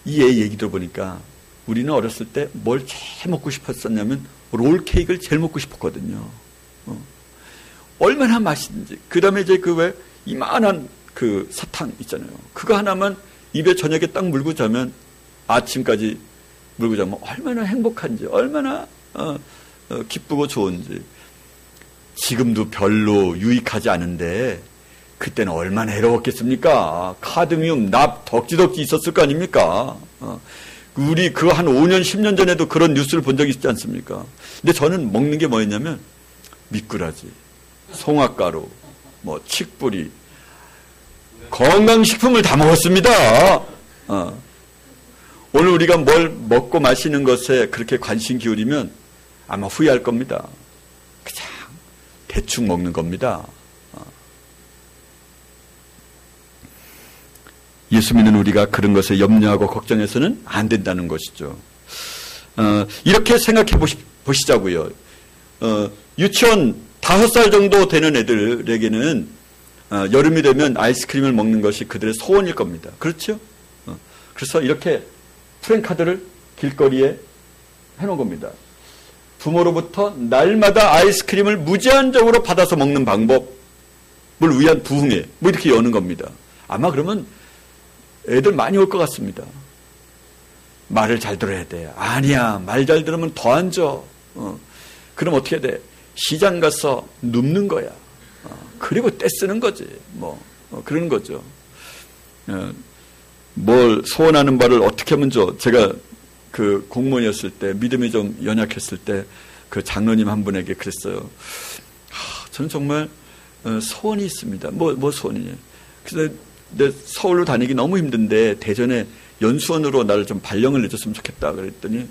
이 애 얘기 들어보니까 우리는 어렸을 때 뭘 제일 먹고 싶었었냐면 롤케이크를 제일 먹고 싶었거든요. 얼마나 맛있는지. 그 다음에 이제 왜 이만한 사탕 있잖아요. 그거 하나만 입에 저녁에 딱 물고 자면 아침까지 물고 자면 얼마나 행복한지, 얼마나 기쁘고 좋은지. 지금도 별로 유익하지 않은데 그때는 얼마나 해로웠겠습니까? 카드뮴, 납, 덕지덕지 있었을 거 아닙니까? 우리 그 한 5년, 10년 전에도 그런 뉴스를 본 적이 있지 않습니까? 근데 저는 먹는 게 뭐였냐면 미꾸라지, 송화가루, 칡뿌리, 건강식품을 다 먹었습니다. 오늘 우리가 뭘 먹고 마시는 것에 그렇게 관심 기울이면 아마 후회할 겁니다. 그냥 대충 먹는 겁니다. 예수 믿는 우리가 그런 것에 염려하고 걱정해서는 안 된다는 것이죠. 이렇게 생각해 보시자고요. 유치원 5살 정도 되는 애들에게는 여름이 되면 아이스크림을 먹는 것이 그들의 소원일 겁니다. 그렇죠? 그래서 이렇게 프랭카드를 길거리에 해놓은 겁니다. 부모로부터 날마다 아이스크림을 무제한적으로 받아서 먹는 방법을 위한 부흥회, 뭐 이렇게 여는 겁니다. 아마 그러면 애들 많이 올 것 같습니다. 말을 잘 들어야 돼. 아니야, 말 잘 들으면 더 안 줘. 그럼 어떻게 돼? 시장 가서 눕는 거야. 그리고 떼쓰는 거지. 그런 거죠. 뭘 소원하는 바를 어떻게 하면 줘? 제가 그 공무원이었을 때, 믿음이 좀 연약했을 때, 그 장로님 한 분에게 그랬어요. 저는 정말 소원이 있습니다. 뭐 소원이냐. 그래서 내 서울로 다니기 너무 힘든데, 대전에 연수원으로 나를 좀 발령을 내줬으면 좋겠다. 그랬더니,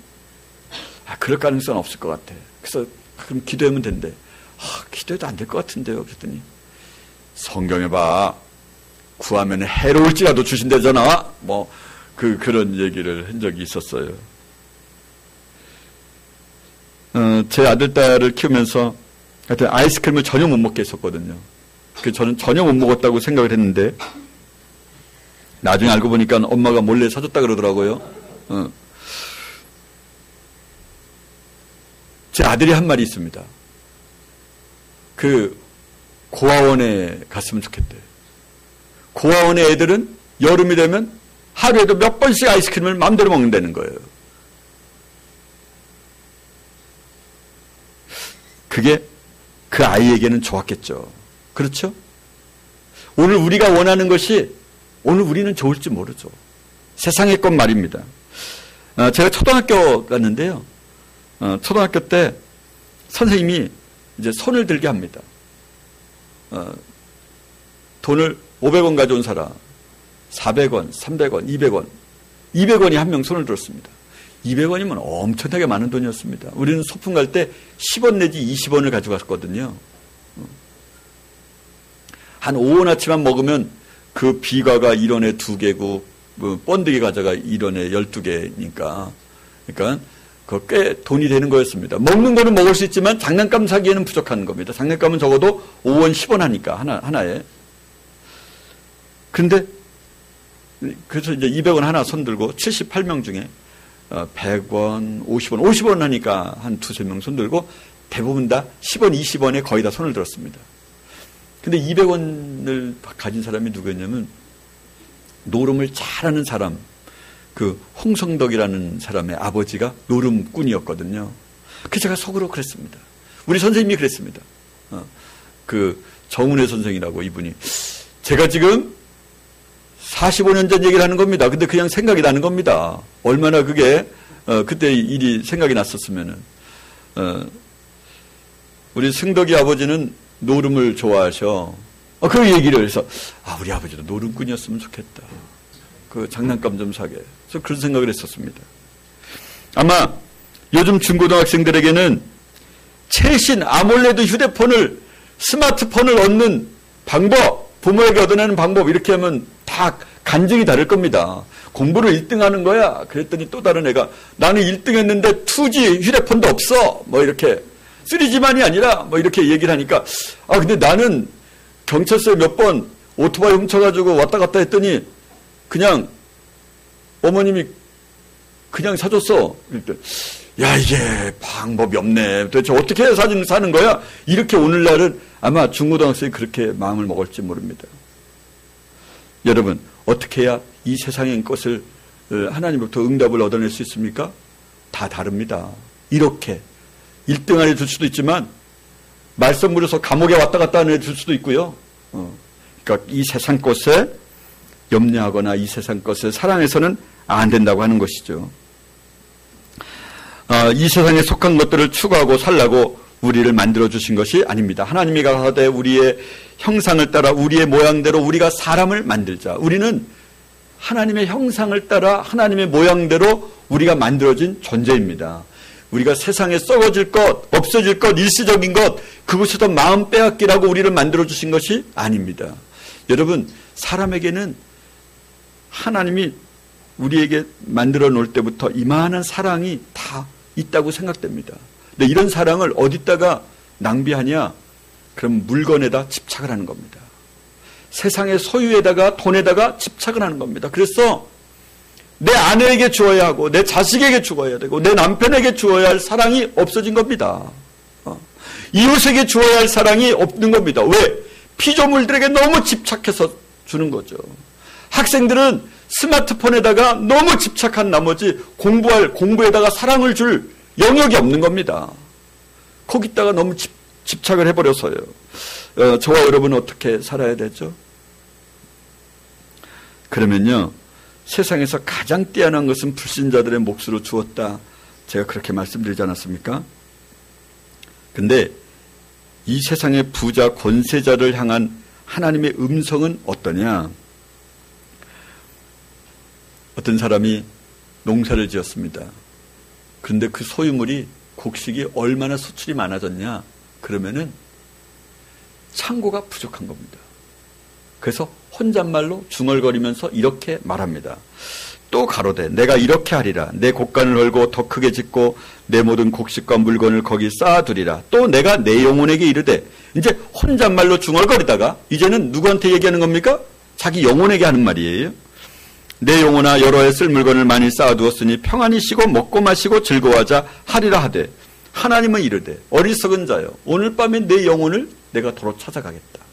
그럴 가능성은 없을 것 같아. 그래서, 그럼 기도하면 된대. 기도해도 안 될 것 같은데요. 그랬더니, 성경에 봐. 구하면 해로울지라도 주신다잖아. 그런 얘기를 한 적이 있었어요. 제 아들, 딸을 키우면서 하여튼 아이스크림을 전혀 못 먹게 했었거든요. 저는 전혀 못 먹었다고 생각을 했는데, 나중에 알고 보니까 엄마가 몰래 사줬다 그러더라고요. 제 아들이 한 말이 있습니다. 고아원에 갔으면 좋겠대요. 고아원의 애들은 여름이 되면 하루에도 몇 번씩 아이스크림을 마음대로 먹는다는 거예요. 그게 그 아이에게는 좋았겠죠. 그렇죠? 오늘 우리가 원하는 것이 오늘 우리는 좋을지 모르죠. 세상의 것 말입니다. 제가 초등학교 갔는데요. 초등학교 때 선생님이 이제 손을 들게 합니다. 돈을 500원 가져온 사람, 400원, 300원, 200원. 200원이 한 명 손을 들었습니다. 200원이면 엄청나게 많은 돈이었습니다. 우리는 소풍 갈 때 10원 내지 20원을 가져갔거든요. 한 5원 아치만 먹으면 그 비과가 1원에 2개고, 번데기 과자가 1원에 12개니까. 그러니까, 꽤 돈이 되는 거였습니다. 먹는 거는 먹을 수 있지만 장난감 사기에는 부족한 겁니다. 장난감은 적어도 5원, 10원 하니까, 하나에. 그런데, 그래서 이제 200원 하나 손들고 78명 중에 100원, 50원 하니까 한 2-3명 손들고 대부분 다 10원, 20원에 거의 다 손을 들었습니다. 근데 200원을 가진 사람이 누구였냐면 노름을 잘하는 사람, 홍성덕이라는 사람의 아버지가 노름꾼이었거든요. 그래서 제가 속으로 그랬습니다. 우리 선생님이 그랬습니다. 정은혜 선생이라고 이분이. 제가 지금 45년 전 얘기를 하는 겁니다. 근데 그냥 생각이 나는 겁니다. 얼마나 그게, 그때 일이 생각이 났었으면은. 우리 승덕이 아버지는 노름을 좋아하셔. 그 얘기를 해서, 우리 아버지도 노름꾼이었으면 좋겠다. 장난감 좀 사게. 그래서 그런 생각을 했었습니다. 아마 요즘 중고등학생들에게는 최신 아몰레드 휴대폰을, 스마트폰을 얻는 방법, 부모에게 얻어내는 방법, 이렇게 하면 다 간증이 다를 겁니다. 공부를 1등 하는 거야. 그랬더니 또 다른 애가 나는 1등 했는데 2G 휴대폰도 없어. 이렇게 3G만이 아니라 이렇게 얘기를 하니까 근데 나는 경찰서에 몇 번 오토바이 훔쳐가지고 왔다 갔다 했더니 그냥 어머님이 그냥 사줬어. 야, 이게 방법이 없네. 도대체 어떻게 해서 사는 거야? 이렇게 오늘날은 아마 중고등학생이 그렇게 마음을 먹을지 모릅니다. 여러분, 어떻게 해야 이 세상의 것을 하나님으로부터 응답을 얻어낼 수 있습니까? 다 다릅니다. 이렇게 1등 안에 줄 수도 있지만 말썽 부려서 감옥에 왔다 갔다 하는 애 줄 수도 있고요. 그러니까 이 세상 것에 염려하거나 이 세상 것을 사랑해서는 안 된다고 하는 것이죠. 이 세상에 속한 것들을 추구하고 살라고 우리를 만들어주신 것이 아닙니다. 하나님이 가라사대 우리의 형상을 따라 우리의 모양대로 우리가 사람을 만들자. 우리는 하나님의 형상을 따라 하나님의 모양대로 우리가 만들어진 존재입니다. 우리가 세상에 썩어질 것, 없어질 것, 일시적인 것, 그것에서 마음 빼앗기라고 우리를 만들어주신 것이 아닙니다. 여러분, 사람에게는 하나님이 우리에게 만들어 놓을 때부터 이만한 사랑이 다 있다고 생각됩니다. 근데 이런 사랑을 어디다가 낭비하냐? 그럼 물건에다 집착을 하는 겁니다. 세상의 소유에다가 돈에다가 집착을 하는 겁니다. 그래서 내 아내에게 주어야 하고 내 자식에게 주어야 되고 내 남편에게 주어야 할 사랑이 없어진 겁니다. 이웃에게 주어야 할 사랑이 없는 겁니다. 왜? 피조물들에게 너무 집착해서 주는 거죠. 학생들은 스마트폰에다가 너무 집착한 나머지 공부에다가 사랑을 줄 영역이 없는 겁니다. 거기다가 너무 집착을 해버려서요. 저와 여러분은 어떻게 살아야 되죠? 그러면요, 세상에서 가장 뛰어난 것은 불신자들의 몫으로 주었다. 제가 그렇게 말씀드리지 않았습니까? 근데 이 세상의 부자 권세자를 향한 하나님의 음성은 어떠냐? 어떤 사람이 농사를 지었습니다. 그런데 그 소유물이 곡식이 얼마나 수출이 많아졌냐? 그러면은 창고가 부족한 겁니다. 그래서 혼잣말로 중얼거리면서 이렇게 말합니다. 또 가로되 내가 이렇게 하리라. 내 곡간을 헐고 더 크게 짓고 내 모든 곡식과 물건을 거기 쌓아두리라. 또 내가 내 영혼에게 이르되, 이제 혼잣말로 중얼거리다가 이제는 누구한테 얘기하는 겁니까? 자기 영혼에게 하는 말이에요. 내 영혼아 여러 해 쓸 물건을 많이 쌓아두었으니 평안히 쉬고 먹고 마시고 즐거워하자 하리라 하되, 하나님은 이르되 어리석은 자여 오늘 밤에 내 영혼을 내가 도로 찾아가겠다.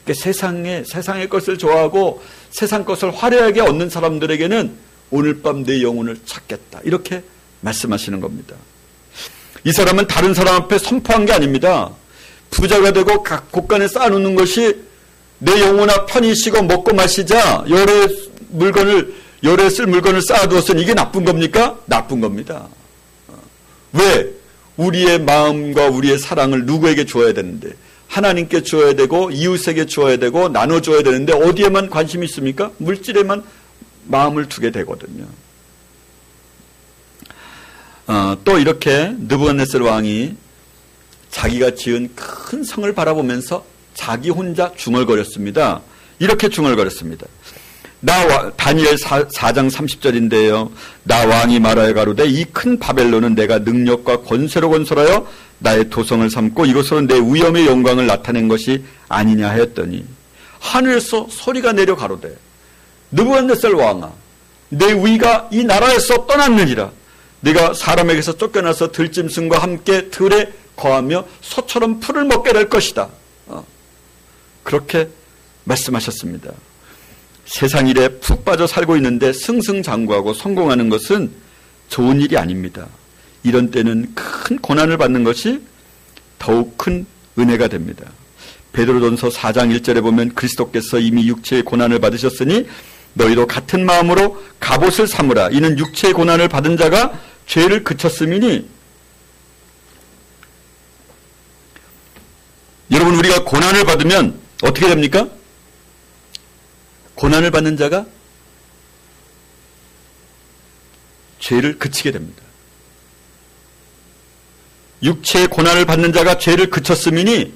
그러니까 세상의 것을 좋아하고 세상 것을 화려하게 얻는 사람들에게는 오늘 밤 내 영혼을 찾겠다. 이렇게 말씀하시는 겁니다. 이 사람은 다른 사람 앞에 선포한 게 아닙니다. 부자가 되고 각 곳간에 쌓아놓는 것이 내 영혼아 편히 쉬고 먹고 마시자 열에 쓸 물건을 쌓아두었으니 이게 나쁜 겁니까? 나쁜 겁니다. 왜? 우리의 마음과 우리의 사랑을 누구에게 주어야 되는데, 하나님께 주어야 되고 이웃에게 주어야 되고 나눠줘야 되는데 어디에만 관심이 있습니까? 물질에만 마음을 두게 되거든요. 또 이렇게 느부갓네살 왕이 자기가 지은 큰 성을 바라보면서 자기 혼자 중얼거렸습니다. 이렇게 중얼거렸습니다. 다니엘 4장 30절인데요. 나 왕이 말하여 가로되 이 큰 바벨론은 내가 능력과 권세로 건설하여 나의 도성을 삼고 이것으로 내 위엄의 영광을 나타낸 것이 아니냐 하였더니, 하늘에서 소리가 내려 가로되 느부갓네살 왕아 내 위가 이 나라에서 떠났느니라. 네가 사람에게서 쫓겨나서 들짐승과 함께 들에 거하며 소처럼 풀을 먹게 될 것이다. 그렇게 말씀하셨습니다. 세상 일에 푹 빠져 살고 있는데 승승장구하고 성공하는 것은 좋은 일이 아닙니다. 이런 때는 큰 고난을 받는 것이 더욱 큰 은혜가 됩니다. 베드로전서 4장 1절에 보면 그리스도께서 이미 육체의 고난을 받으셨으니 너희도 같은 마음으로 갑옷을 삼으라. 이는 육체의 고난을 받은 자가 죄를 그쳤음이니. 여러분, 우리가 고난을 받으면 어떻게 됩니까? 고난을 받는 자가 죄를 그치게 됩니다. 육체의 고난을 받는 자가 죄를 그쳤음이니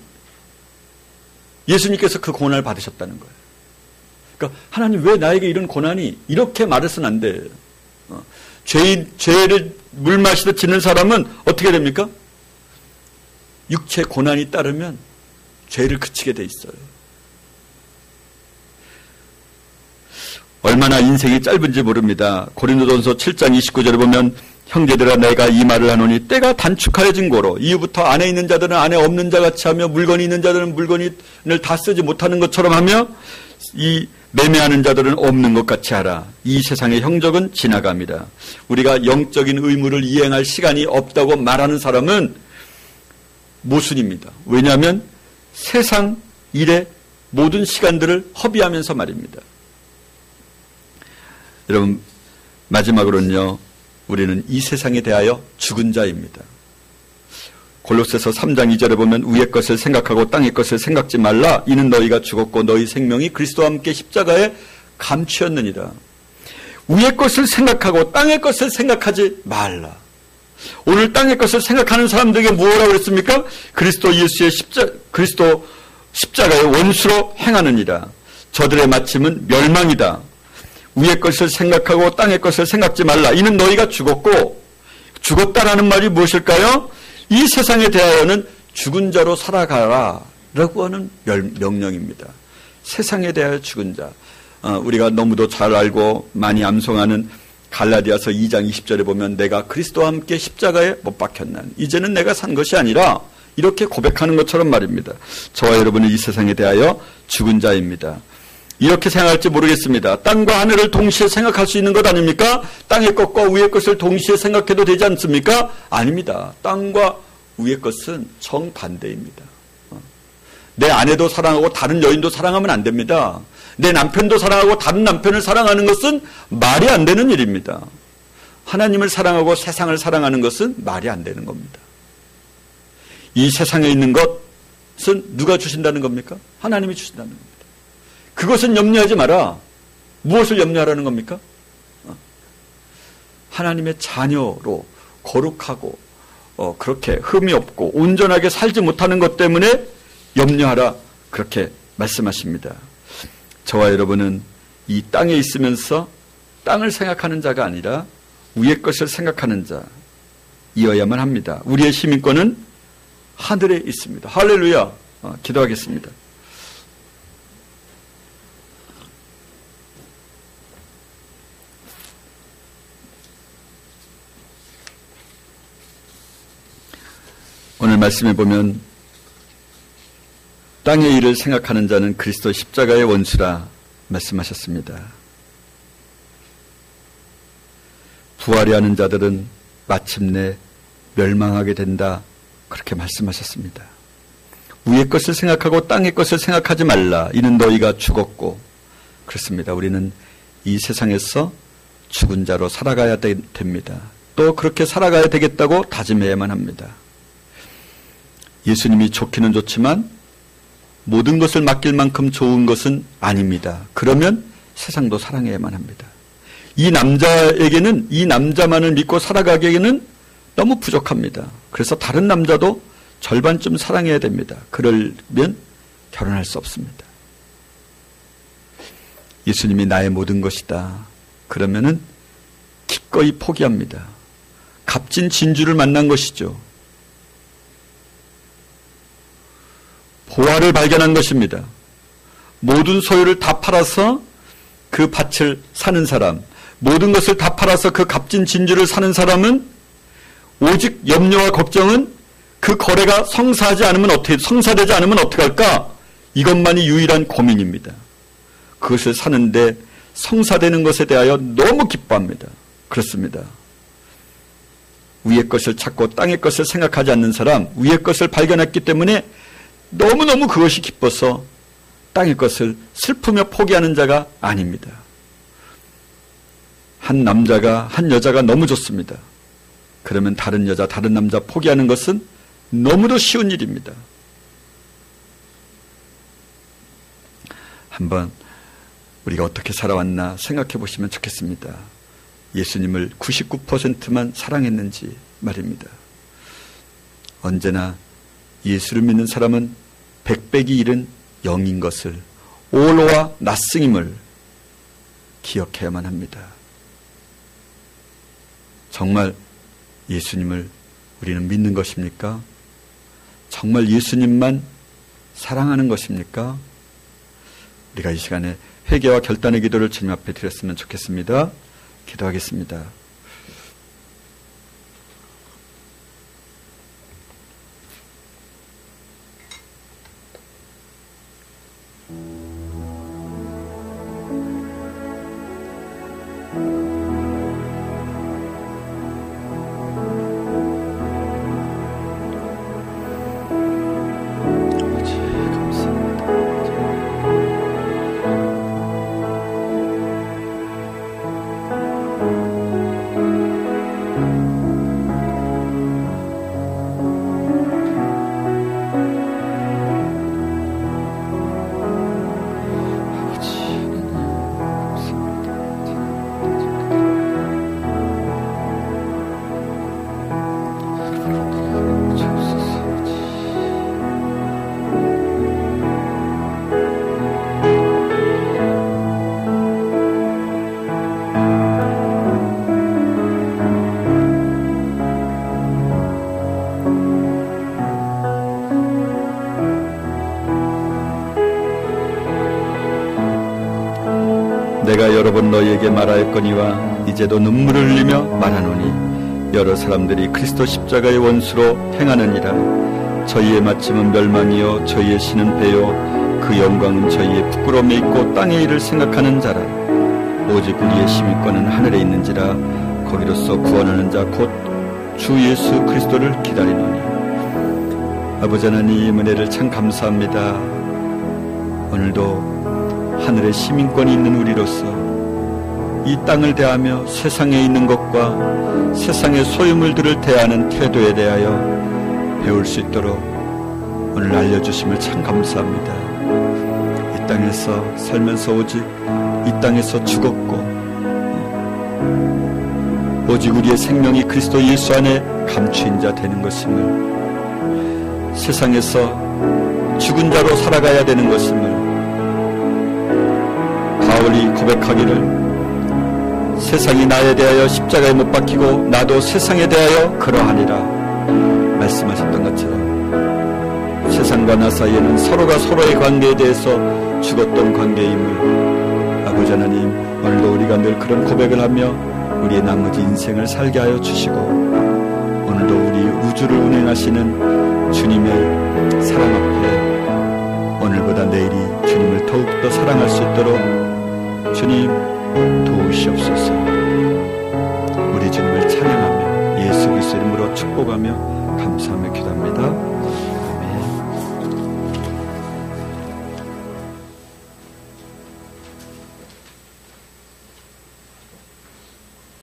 예수님께서 그 고난을 받으셨다는 거예요. 그러니까 하나님 왜 나에게 이런 고난이, 이렇게 말해서는 안 돼. 죄를 물 마시듯 짓는 사람은 어떻게 됩니까? 육체 고난이 따르면 죄를 그치게 돼 있어요. 얼마나 인생이 짧은지 모릅니다. 고린도전서 7장 29절에 보면 형제들아 내가 이 말을 하노니 때가 단축하여진 고로 이후부터 안에 있는 자들은 안에 없는 자같이 하며 물건이 있는 자들은 물건을 다 쓰지 못하는 것처럼 하며 이 매매하는 자들은 없는 것 같이 하라. 이 세상의 형적은 지나갑니다. 우리가 영적인 의무를 이행할 시간이 없다고 말하는 사람은 모순입니다. 왜냐하면 세상 일에 모든 시간들을 허비하면서 말입니다. 여러분, 마지막으로는요, 우리는 이 세상에 대하여 죽은 자입니다. 골로새서 3장 2절에 보면 위의 것을 생각하고 땅의 것을 생각지 말라. 이는 너희가 죽었고 너희 생명이 그리스도와 함께 십자가에 감추었느니라. 위의 것을 생각하고 땅의 것을 생각하지 말라. 오늘 땅의 것을 생각하는 사람들에게 뭐라고 그랬습니까? 그리스도 예수의 그리스도 십자가의 원수로 행하느니라. 저들의 마침은 멸망이다. 위의 것을 생각하고 땅의 것을 생각지 말라. 이는 너희가 죽었고 죽었다라는 말이 무엇일까요? 이 세상에 대하여는 죽은 자로 살아가라 라고 하는 명령입니다. 세상에 대하여 죽은 자. 우리가 너무도 잘 알고 많이 암송하는 갈라디아서 2장 20절에 보면 내가 그리스도와 함께 십자가에 못 박혔나니 이제는 내가 산 것이 아니라 이렇게 고백하는 것처럼 말입니다. 저와 여러분은 이 세상에 대하여 죽은 자입니다. 이렇게 생각할지 모르겠습니다. 땅과 하늘을 동시에 생각할 수 있는 것 아닙니까? 땅의 것과 위의 것을 동시에 생각해도 되지 않습니까? 아닙니다. 땅과 위의 것은 정반대입니다. 내 아내도 사랑하고 다른 여인도 사랑하면 안 됩니다. 내 남편도 사랑하고 다른 남편을 사랑하는 것은 말이 안 되는 일입니다. 하나님을 사랑하고 세상을 사랑하는 것은 말이 안 되는 겁니다. 이 세상에 있는 것은 누가 주신다는 겁니까? 하나님이 주신다는 겁니다. 그것은 염려하지 마라. 무엇을 염려하라는 겁니까? 하나님의 자녀로 거룩하고 그렇게 흠이 없고 온전하게 살지 못하는 것 때문에 염려하라. 그렇게 말씀하십니다. 저와 여러분은 이 땅에 있으면서 땅을 생각하는 자가 아니라 위의 것을 생각하는 자이어야만 합니다. 우리의 시민권은 하늘에 있습니다. 할렐루야. 기도하겠습니다. 오늘 말씀에 보면 땅의 일을 생각하는 자는 그리스도 십자가의 원수라 말씀하셨습니다. 부활이 하는 자들은 마침내 멸망하게 된다. 그렇게 말씀하셨습니다. 위의 것을 생각하고 땅의 것을 생각하지 말라. 이는 너희가 죽었고. 그렇습니다. 우리는 이 세상에서 죽은 자로 살아가야 됩니다. 또 그렇게 살아가야 되겠다고 다짐해야만 합니다. 예수님이 좋기는 좋지만 모든 것을 맡길 만큼 좋은 것은 아닙니다. 그러면 세상도 사랑해야만 합니다. 이 남자에게는 이 남자만을 믿고 살아가기에는 너무 부족합니다. 그래서 다른 남자도 절반쯤 사랑해야 됩니다. 그러면 결혼할 수 없습니다. 예수님이 나의 모든 것이다. 그러면은 기꺼이 포기합니다. 값진 진주를 만난 것이죠. 보화를 발견한 것입니다. 모든 소유를 다 팔아서 그 밭을 사는 사람, 모든 것을 다 팔아서 그 값진 진주를 사는 사람은 오직 염려와 걱정은 그 거래가 성사되지 않으면 어떻게 할까? 이것만이 유일한 고민입니다. 그것을 사는데 성사되는 것에 대하여 너무 기뻐합니다. 그렇습니다. 위의 것을 찾고 땅의 것을 생각하지 않는 사람, 위의 것을 발견했기 때문에 너무너무 그것이 기뻐서 땅의 것을 슬프며 포기하는 자가 아닙니다. 한 남자가 한 여자가 너무 좋습니다. 그러면 다른 여자 다른 남자 포기하는 것은 너무도 쉬운 일입니다. 한번 우리가 어떻게 살아왔나 생각해 보시면 좋겠습니다. 예수님을 99%만 사랑했는지 말입니다. 언제나 예수를 믿는 사람은 100배기 잃은 0인 것을, all와 nothing임을 기억해야만 합니다. 정말 예수님을 우리는 믿는 것입니까? 정말 예수님만 사랑하는 것입니까? 우리가 이 시간에 회개와 결단의 기도를 주님 앞에 드렸으면 좋겠습니다. 기도하겠습니다. 내가 여러 번 너희에게 말하였거니와 이제도 눈물을 흘리며 말하노니 여러 사람들이 그리스도 십자가의 원수로 행하느니라. 저희의 마침은 멸망이요 저희의 신은 배요 그 영광은 저희의 부끄러움에 있고 땅의 일을 생각하는 자라. 오직 우리의 시민권은 하늘에 있는지라. 거기로서 구원하는 자 곧 주 예수 그리스도를 기다리노니. 아버지 하나님, 은혜를 참 감사합니다. 오늘도 하늘의 시민권이 있는 우리로서 이 땅을 대하며 세상에 있는 것과 세상의 소유물들을 대하는 태도에 대하여 배울 수 있도록 오늘 알려주심을 참 감사합니다. 이 땅에서 살면서 오직 이 땅에서 죽었고 오직 우리의 생명이 그리스도 예수 안에 감추인 자 되는 것임을, 세상에서 죽은 자로 살아가야 되는 것임을 바울이 고백하기를 세상이 나에 대하여 십자가에 못 박히고 나도 세상에 대하여 그러하니라 말씀하셨던 것처럼 세상과 나 사이에는 서로가 서로의 관계에 대해서 죽었던 관계임을 아버지 하나님, 오늘도 우리가 늘 그런 고백을 하며 우리의 나머지 인생을 살게 하여 주시고 오늘도 우리 우주를 운행하시는 주님의 사랑 앞에 오늘보다 내일이 주님을 더욱더 사랑할 수 있도록 주님 도우시옵소서. 우리 주님을 찬양하며 예수 그리스도 이름으로 축복하며 감사하며 기도합니다.